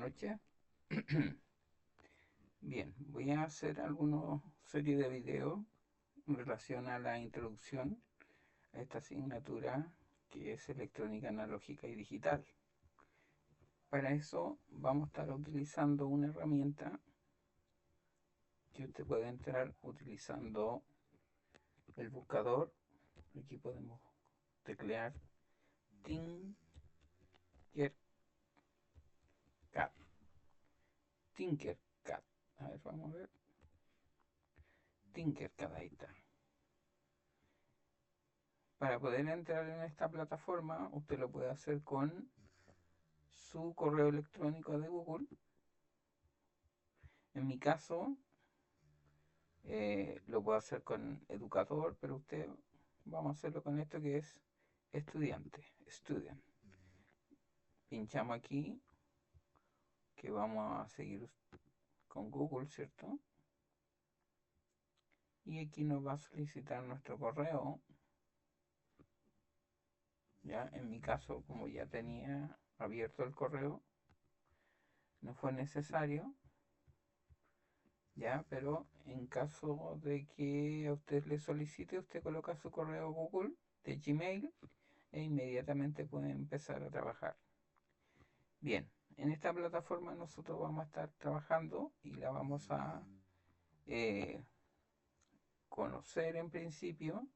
noches. Bien, voy a hacer alguna serie de videos en relación a la introducción a esta asignatura que es electrónica analógica y digital. Para eso vamos a estar utilizando una herramienta que usted puede entrar utilizando el buscador. Aquí podemos teclear Tinkercad. Tinkercad. A ver, vamos a ver. Tinkercad, ahí está. Para poder entrar en esta plataforma, usted lo puede hacer con su correo electrónico de Google. En mi caso, lo puedo hacer con educador, pero usted vamos a hacerlo con esto que es estudiante, student. Pinchamos aquí, que vamos a seguir con Google, ¿cierto? Y aquí nos va a solicitar nuestro correo. Ya, en mi caso, como ya tenía abierto el correo, no fue necesario. Ya, pero en caso de que a usted le solicite, usted coloca su correo Google de Gmail e inmediatamente puede empezar a trabajar. Bien, en esta plataforma nosotros vamos a estar trabajando y la vamos a eh, conocer en principio.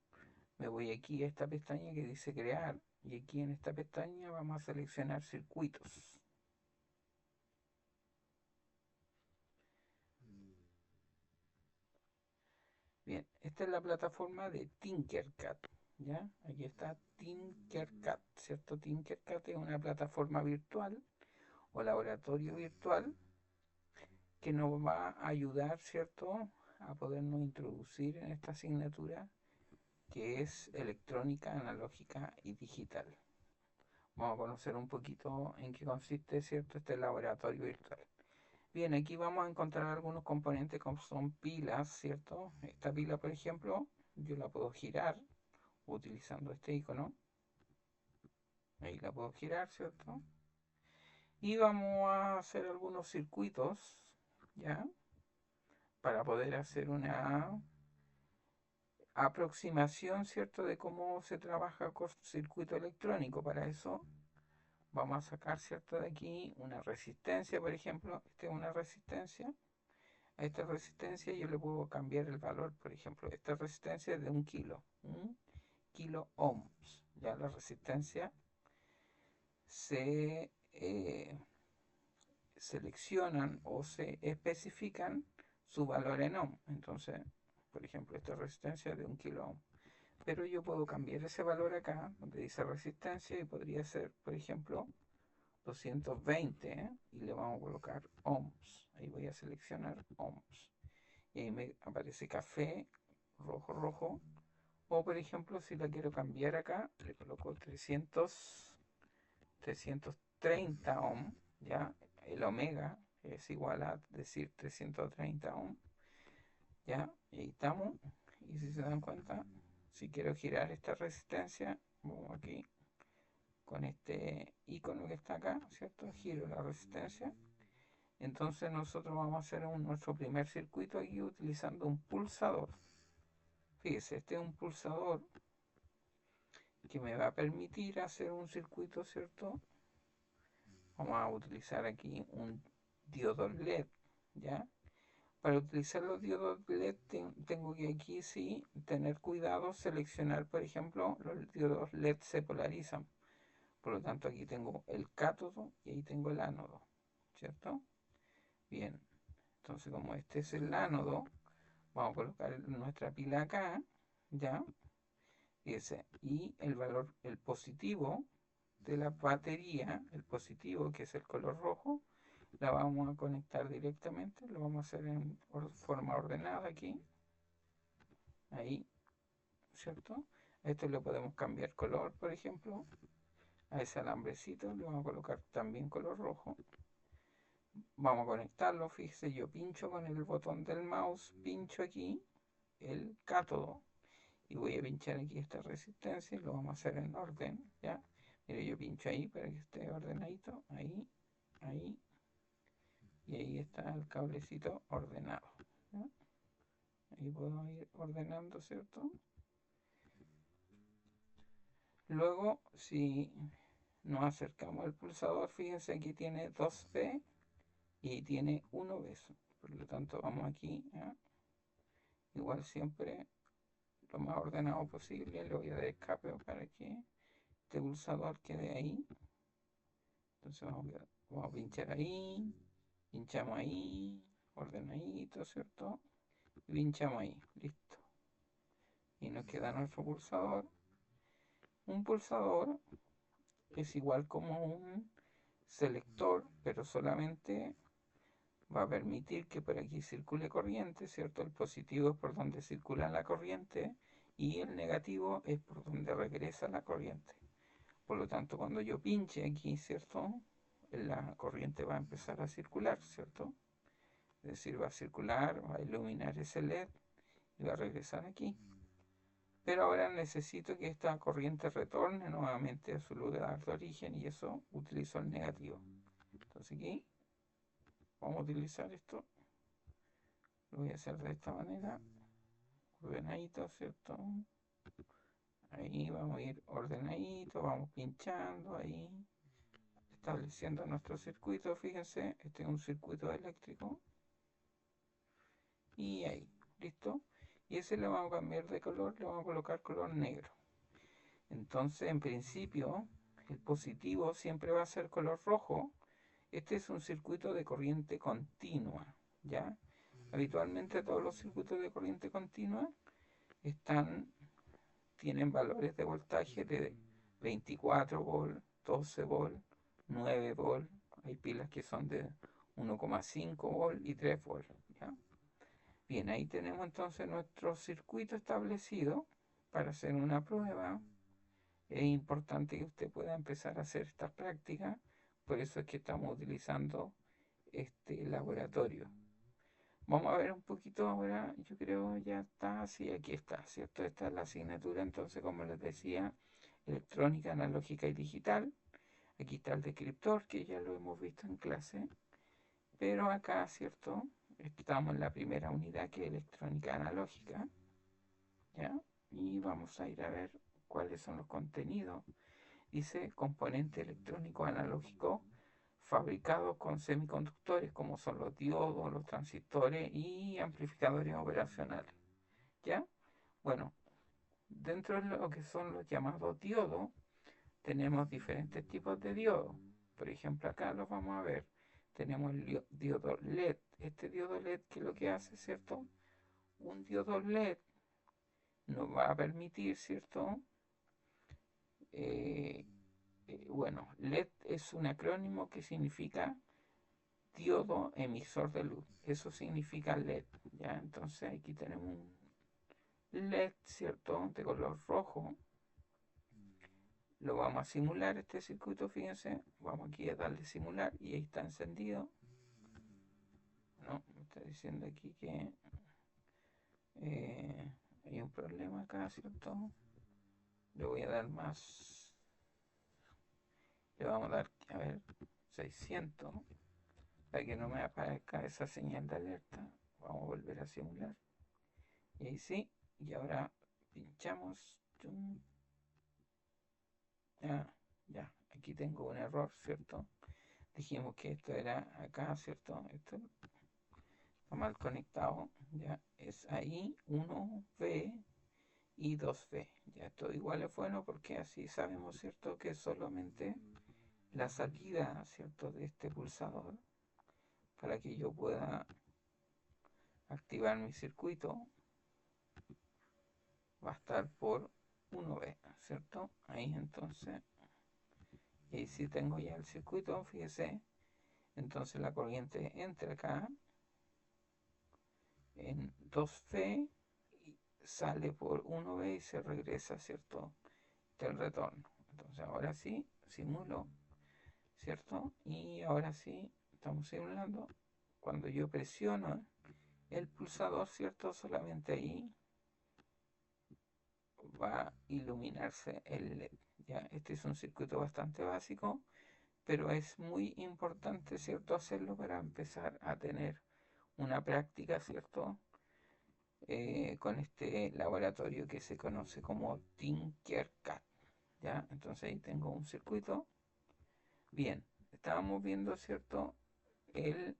Me voy aquí a esta pestaña que dice crear y aquí en esta pestaña vamos a seleccionar circuitos. Bien, esta es la plataforma de Tinkercad, ¿ya? Aquí está Tinkercad, ¿cierto? Tinkercad es una plataforma virtual o laboratorio virtual que nos va a ayudar, ¿cierto?, a podernos introducir en esta asignatura que es electrónica, analógica y digital. Vamos a conocer un poquito en qué consiste, ¿cierto?, este laboratorio virtual. Bien, aquí vamos a encontrar algunos componentes como son pilas, ¿cierto? Esta pila, por ejemplo, yo la puedo girar utilizando este icono. Ahí la puedo girar, ¿cierto? Y vamos a hacer algunos circuitos, ¿ya? Para poder hacer una aproximación, ¿cierto? De cómo se trabaja con circuito electrónico. Para eso vamos a sacar, ¿cierto? De aquí una resistencia, por ejemplo. Esta es una resistencia. A esta resistencia yo le puedo cambiar el valor, por ejemplo, esta resistencia es de 1 kilo, 1 kilo ohms. Ya la resistencia se seleccionan o se especifican su valor en ohm. Entonces, por ejemplo, esta resistencia es de 1 kilo ohm. Pero yo puedo cambiar ese valor acá, donde dice resistencia, y podría ser, por ejemplo, 220, ¿eh? Y le vamos a colocar ohms. Ahí voy a seleccionar ohms. Y ahí me aparece café, rojo, rojo. O por ejemplo, si la quiero cambiar acá, le coloco 330 ohm, ya, el omega es igual a decir 330 ohm, ya, y ahí estamos. Y si se dan cuenta, si quiero girar esta resistencia, vamos aquí con este icono que está acá, ¿cierto? Giro la resistencia. Entonces nosotros vamos a hacer nuestro primer circuito aquí utilizando un pulsador. Fíjese, este es un pulsador que me va a permitir hacer un circuito, ¿cierto? Vamos a utilizar aquí un diodo LED, ¿ya? Para utilizar los diodos LED tengo que aquí sí tener cuidado, seleccionar, por ejemplo, los diodos LED se polarizan. Por lo tanto, aquí tengo el cátodo y ahí tengo el ánodo, ¿cierto? Bien, entonces como este es el ánodo, vamos a colocar nuestra pila acá, ¿ya? Y el valor, el positivo de la batería, el positivo que es el color rojo, la vamos a conectar directamente, lo vamos a hacer en forma ordenada aquí, ahí, ¿cierto? A esto le podemos cambiar color, por ejemplo, a ese alambrecito le vamos a colocar también color rojo. Vamos a conectarlo, fíjese, yo pincho con el botón del mouse, pincho aquí el cátodo y voy a pinchar aquí esta resistencia y lo vamos a hacer en orden, ¿ya? Mire, yo pincho ahí para que esté ordenadito, ahí, ahí, y ahí está el cablecito ordenado, ¿ya? Ahí puedo ir ordenando, ¿cierto? Luego, si nos acercamos al pulsador, fíjense aquí tiene 2V y tiene 1V. Por lo tanto, vamos aquí, ¿ya? Igual siempre lo más ordenado posible. Le voy a dar escape para que este pulsador quede ahí. Entonces vamos a pinchar ahí, pinchamos ahí, ordenadito, ¿cierto? Y pinchamos ahí, listo. Y nos queda nuestro pulsador. Un pulsador es igual como un selector, pero solamente va a permitir que por aquí circule corriente, ¿cierto? El positivo es por donde circula la corriente y el negativo es por donde regresa la corriente. Por lo tanto, cuando yo pinche aquí, ¿cierto? La corriente va a empezar a circular, ¿cierto? Es decir, va a circular, va a iluminar ese LED y va a regresar aquí. Pero ahora necesito que esta corriente retorne nuevamente a su lugar de origen y eso utilizo el negativo. Entonces aquí vamos a utilizar esto. Lo voy a hacer de esta manera, ordenadito, ¿cierto? Ahí vamos a ir ordenadito, vamos pinchando ahí, estableciendo nuestro circuito. Fíjense, este es un circuito eléctrico. Y ahí, listo. Y ese le vamos a cambiar de color, le vamos a colocar color negro. Entonces, en principio, el positivo siempre va a ser color rojo. Este es un circuito de corriente continua, ¿ya? Habitualmente todos los circuitos de corriente continua tienen valores de voltaje de 24 volt, 12 volt, 9 volt. Hay pilas que son de 1,5 volt y 3 volt, ¿ya? Bien, ahí tenemos entonces nuestro circuito establecido para hacer una prueba. Es importante que usted pueda empezar a hacer esta práctica, por eso es que estamos utilizando este laboratorio. Vamos a ver un poquito ahora, yo creo ya está, sí, aquí está, ¿cierto? Esta es la asignatura, entonces como les decía, electrónica, analógica y digital. Aquí está el descriptor, que ya lo hemos visto en clase, pero acá, ¿cierto? Estamos en la primera unidad, que es electrónica analógica, ¿ya? Y vamos a ir a ver cuáles son los contenidos. Dice componente electrónico analógico fabricados con semiconductores como son los diodos, los transistores y amplificadores operacionales. ¿Ya? Bueno, dentro de lo que son los llamados diodos, tenemos diferentes tipos de diodos. Por ejemplo, acá los vamos a ver. Tenemos el diodo LED. Este diodo LED, ¿qué es lo que hace, cierto? Un diodo LED nos va a permitir, ¿cierto? Eh, bueno, LED es un acrónimo que significa diodo emisor de luz. Eso significa LED, ¿ya? Entonces aquí tenemos un LED, ¿cierto? De color rojo. Lo vamos a simular este circuito, fíjense. Vamos aquí a darle simular y ahí está encendido. No, me está diciendo aquí que hay un problema acá, ¿cierto? Le voy a dar más. Le vamos a dar, a ver, 600 para que no me aparezca esa señal de alerta. Vamos a volver a simular. Y ahí sí, y ahora pinchamos. Ah, ya, aquí tengo un error, ¿cierto? Dijimos que esto era acá, ¿cierto? Esto está mal conectado, ya es ahí 1V y 2V. Ya esto igual es bueno porque así sabemos, ¿cierto? Que solamente la salida, ¿cierto? De este pulsador para que yo pueda activar mi circuito va a estar por 1V, ¿cierto? Ahí entonces, y ahí sí tengo ya el circuito, fíjese. Entonces la corriente entra acá en 2V y sale por 1V y se regresa, ¿cierto? Del retorno. Entonces ahora sí, simulo, ¿cierto? Y ahora sí, estamos simulando. Cuando yo presiono el pulsador, ¿cierto? Solamente ahí va a iluminarse el LED. ¿Ya? Este es un circuito bastante básico, pero es muy importante, ¿cierto?, hacerlo para empezar a tener una práctica, ¿cierto?, con este laboratorio que se conoce como Tinkercad, ¿ya? Entonces ahí tengo un circuito. Bien, estábamos viendo, ¿cierto?, el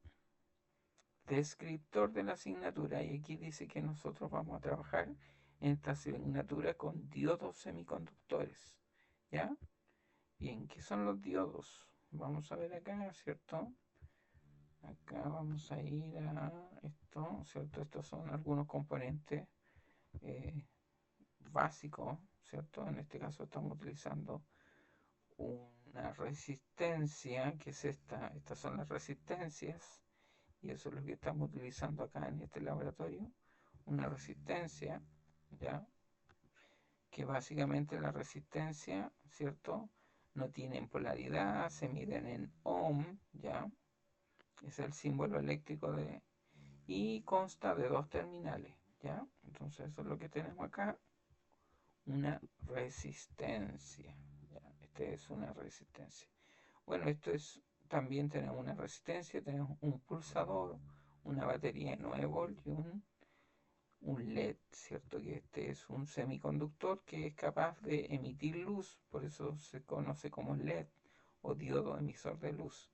descriptor de la asignatura y aquí dice que nosotros vamos a trabajar en esta asignatura con diodos semiconductores, ¿ya? Bien, ¿qué son los diodos? Vamos a ver acá, ¿cierto? Acá vamos a ir a esto, ¿cierto? Estos son algunos componentes eh, básicos, ¿cierto? En este caso estamos utilizando una resistencia, que es estas son las resistencias, y eso es lo que estamos utilizando acá en este laboratorio, una resistencia, ¿ya? Que básicamente la resistencia, ¿cierto? No tienen polaridad, se miden en ohm, ¿ya? Es el símbolo eléctrico y consta de dos terminales, ¿ya? Entonces eso es lo que tenemos acá, una resistencia, ¿ya? Este es una resistencia. Bueno, esto es, también tenemos una resistencia, tenemos un pulsador, una batería de 9 voltios y un LED, ¿cierto? Que este es un semiconductor que es capaz de emitir luz, por eso se conoce como LED o diodo emisor de luz.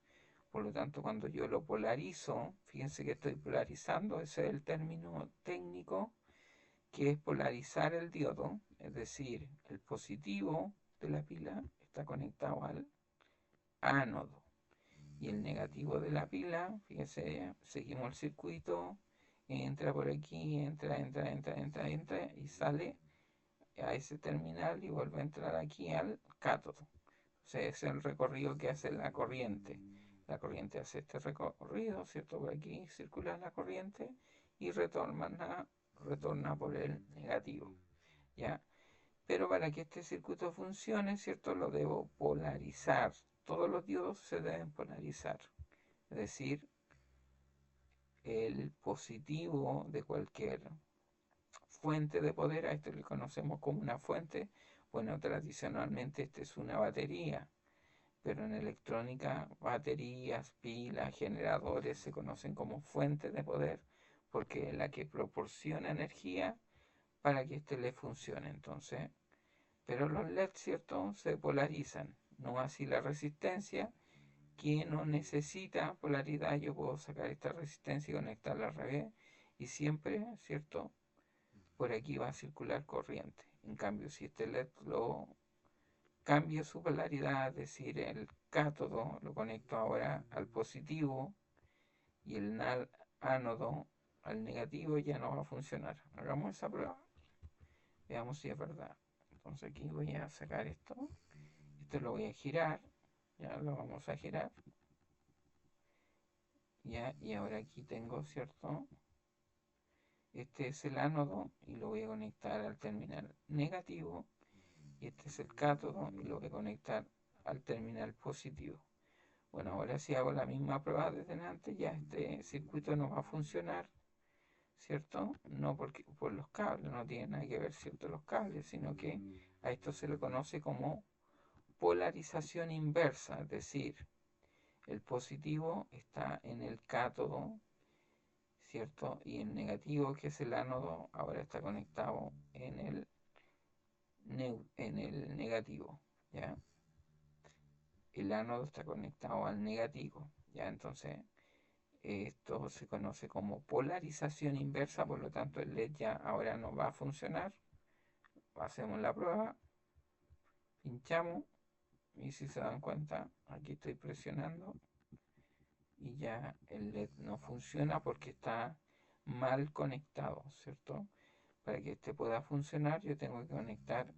Por lo tanto, cuando yo lo polarizo, fíjense que estoy polarizando, ese es el término técnico, que es polarizar el diodo, es decir, el positivo de la pila está conectado al ánodo y el negativo de la pila, fíjense, seguimos el circuito, entra por aquí, entra y sale a ese terminal y vuelve a entrar aquí al cátodo. O sea, es el recorrido que hace la corriente. La corriente hace este recorrido, ¿cierto? Por aquí circula la corriente y retorna por el negativo, ¿ya? Pero para que este circuito funcione, ¿cierto? Lo debo polarizar. Todos los diodos se deben polarizar. Es decir, el positivo de cualquier fuente de poder, a esto le conocemos como una fuente. Bueno, tradicionalmente esta es una batería, pero en electrónica baterías, pilas, generadores se conocen como fuente de poder porque es la que proporciona energía para que éste le funcione. Entonces, pero los LED, ¿cierto?, se polarizan, no así la resistencia, que no necesita polaridad. Yo puedo sacar esta resistencia y conectarla al revés y siempre, ¿cierto?, por aquí va a circular corriente. En cambio, si este LED lo cambio su polaridad, es decir, el cátodo lo conecto ahora al positivo y el ánodo al negativo, ya no va a funcionar. Hagamos esa prueba, veamos si es verdad. Entonces aquí voy a sacar esto lo voy a girar, ya lo vamos a girar, ya, y ahora aquí tengo, ¿cierto? Este es el ánodo y lo voy a conectar al terminal negativo y este es el cátodo y lo voy a conectar al terminal positivo. Bueno, ahora si hago la misma prueba desde antes, ya este circuito no va a funcionar, ¿cierto? No porque por los cables, no tiene nada que ver, ¿cierto?, los cables, sino que a esto se le conoce como polarización inversa, es decir, el positivo está en el cátodo, ¿cierto? Y el negativo, que es el ánodo, ahora está conectado en el negativo, ¿ya? El ánodo está conectado al negativo, ¿ya? Entonces, esto se conoce como polarización inversa, por lo tanto el LED ya ahora no va a funcionar. Hacemos la prueba, pinchamos y si se dan cuenta, aquí estoy presionando y ya el LED no funciona porque está mal conectado, ¿cierto? Para que este pueda funcionar yo tengo que conectar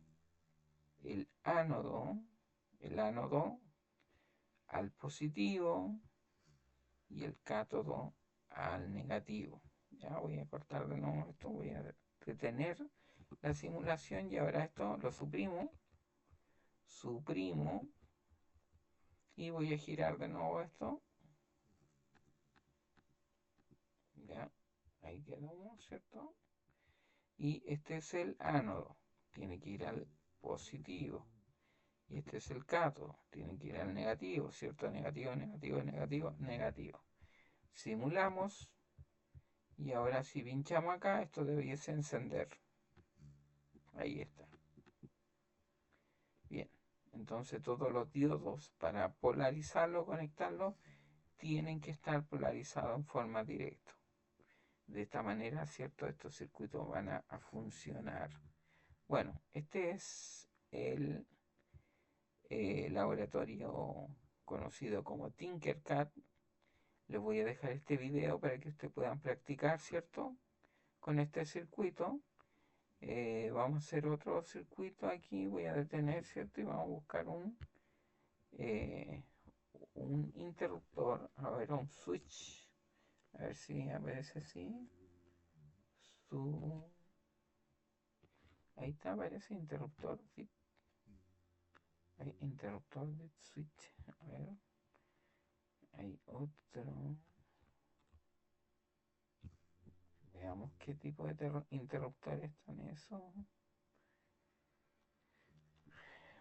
el ánodo, el ánodo al positivo y el cátodo al negativo. Ya voy a cortar de nuevo esto, voy a detener la simulación y ahora esto lo suprimo y voy a girar de nuevo esto. Ya, ahí quedamos, ¿cierto? Y este es el ánodo, tiene que ir al positivo Y este es el cátodo. Tienen que ir al negativo, ¿cierto? Negativo, negativo, negativo, negativo. Simulamos. Y ahora si pinchamos acá, esto debiese encender. Ahí está. Bien. Entonces todos los diodos para polarizarlo, conectarlo, tienen que estar polarizados en forma directa. De esta manera, ¿cierto? Estos circuitos van a funcionar. Bueno, este es el laboratorio conocido como Tinkercad. Les voy a dejar este video para que ustedes puedan practicar, ¿cierto? Con este circuito. Vamos a hacer otro circuito aquí. Voy a detener, ¿cierto? Y vamos a buscar un interruptor. A ver, un switch. A ver si aparece así. Su... Ahí está, aparece interruptor. Hay interruptor de switch. A ver. Hay otro. Veamos qué tipo de interruptores están eso.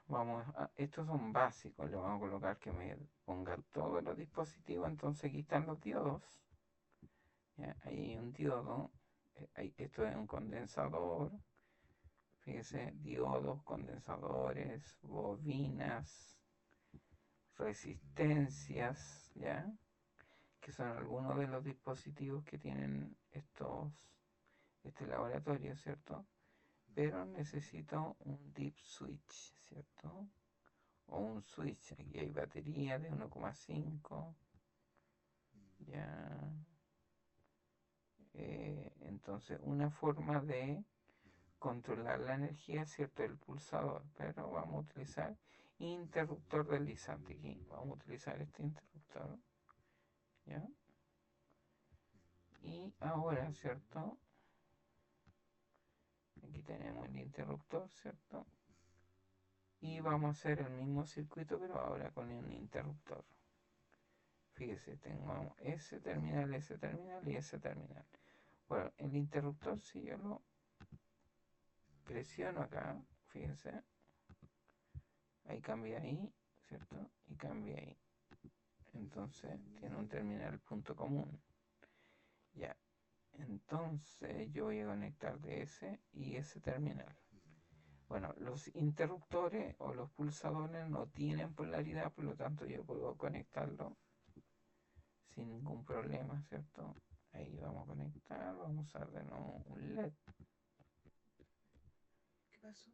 Vamos estos son básicos, le vamos a colocar que me ponga todos los dispositivos. Entonces aquí están los diodos. ¿Ya? Ahí hay un diodo. Esto es un condensador. Fíjese, diodos, condensadores, bobinas, resistencias, ¿ya? Que son algunos de los dispositivos que tienen este laboratorio, ¿cierto? Pero necesito un deep switch, ¿cierto? O un switch. Aquí hay batería de 1,5. Ya. Entonces, una forma de controlar la energía, ¿cierto? El pulsador. Pero vamos a utilizar interruptor deslizante aquí. Vamos a utilizar este interruptor. ¿Ya? Y ahora, ¿cierto? Aquí tenemos el interruptor, ¿cierto? Y vamos a hacer el mismo circuito, pero ahora con un interruptor. Fíjese, tengo ese terminal y ese terminal. Bueno, el interruptor, si yo lo presiono acá, fíjense, ahí cambia ahí, ¿cierto? Y cambia ahí. Entonces tiene un terminal punto común. Ya. Entonces yo voy a conectar de ese y ese terminal. Bueno, los interruptores o los pulsadores no tienen polaridad, por lo tanto yo puedo conectarlo sin ningún problema, ¿cierto? Ahí vamos a conectar, vamos a usar de nuevo un LED. ¿Qué pasó?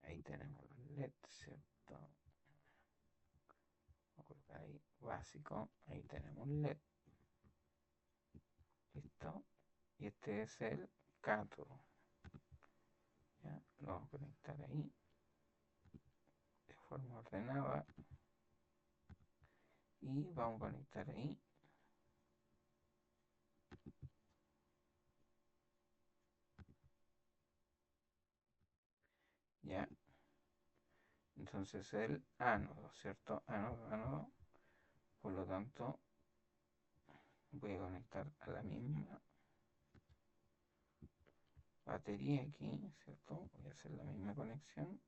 Ahí tenemos los LED, ¿cierto? Vamos a colocar ahí básico, ahí tenemos un LED, listo. Y este es el cátodo, ¿ya? Lo vamos a conectar ahí de forma ordenada y vamos a conectar ahí. Ya, entonces el ánodo, ¿cierto? Ánodo, ánodo. Por lo tanto, voy a conectar a la misma batería aquí, ¿cierto? Voy a hacer la misma conexión.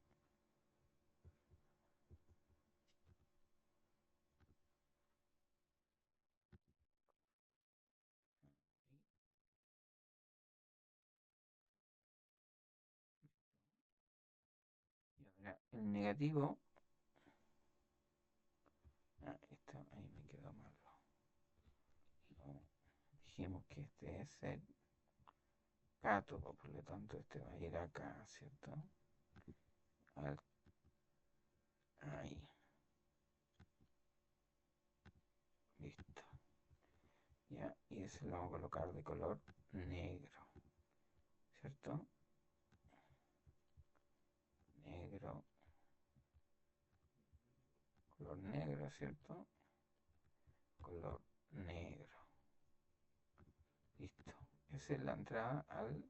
Y ahora el negativo. Esto ahí me quedó malo. Dijimos que este es el cátodo, por lo tanto este va a ir acá, ¿cierto? Al- Ahí, listo. Ya, y ese lo vamos a colocar de color negro, ¿cierto? Negro, color negro, ¿cierto? Color negro. Listo. Esa es la entrada al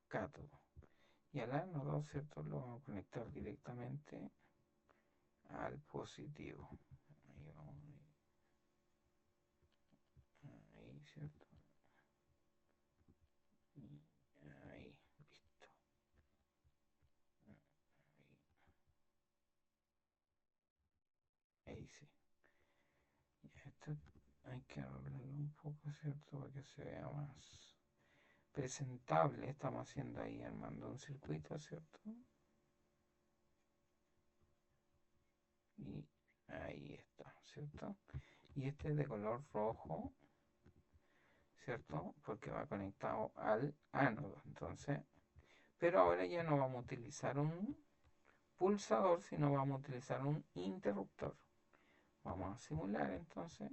cátodo. Y al ánodo, ¿cierto? Lo vamos a conectar directamente al positivo. Ahí vamos, ahí, ¿cierto? ahí sí. Ya, esto hay que arreglarlo un poco, ¿cierto? Para que se vea más presentable. Estamos haciendo ahí, armando un circuito, ¿cierto? Y ahí está, ¿cierto? Y este es de color rojo, ¿cierto? Porque va conectado al ánodo. Entonces, pero ahora ya no vamos a utilizar un pulsador, sino vamos a utilizar un interruptor. Vamos a simular entonces.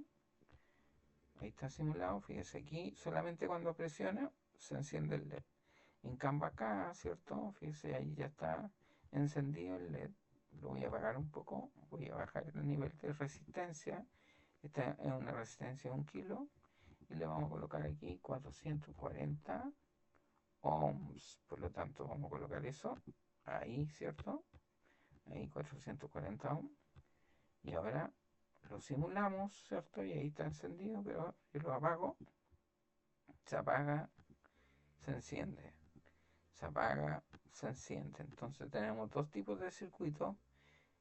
Ahí está simulado, fíjese aquí, solamente cuando presiona se enciende el LED. En cambio acá, ¿cierto? Fíjese, ahí ya está encendido el LED. Lo voy a apagar un poco, voy a bajar el nivel de resistencia. Esta es una resistencia de 1 kilo. Y le vamos a colocar aquí 440 ohms. Por lo tanto, vamos a colocar eso ahí, ¿cierto? Ahí 440 ohms. Y ahora lo simulamos, ¿cierto? Y ahí está encendido, pero yo lo apago. Se apaga, se enciende. Se apaga, se enciende. Entonces tenemos dos tipos de circuitos.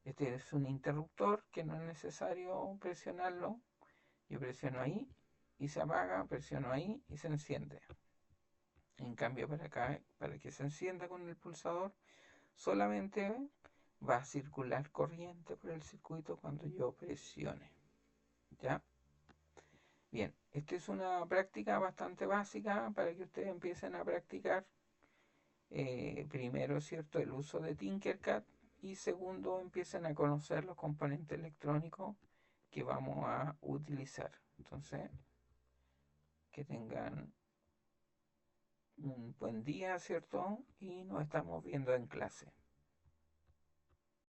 Este es un interruptor que no es necesario presionarlo. Yo presiono ahí y se apaga, presiono ahí y se enciende. En cambio para acá, para que se encienda con el pulsador, solamente va a circular corriente por el circuito cuando yo presione. ¿Ya? Bien, esta es una práctica bastante básica para que ustedes empiecen a practicar. Primero, ¿cierto?, el uso de Tinkercad y segundo, empiecen a conocer los componentes electrónicos que vamos a utilizar. Entonces, que tengan un buen día, ¿cierto? Y nos estamos viendo en clase.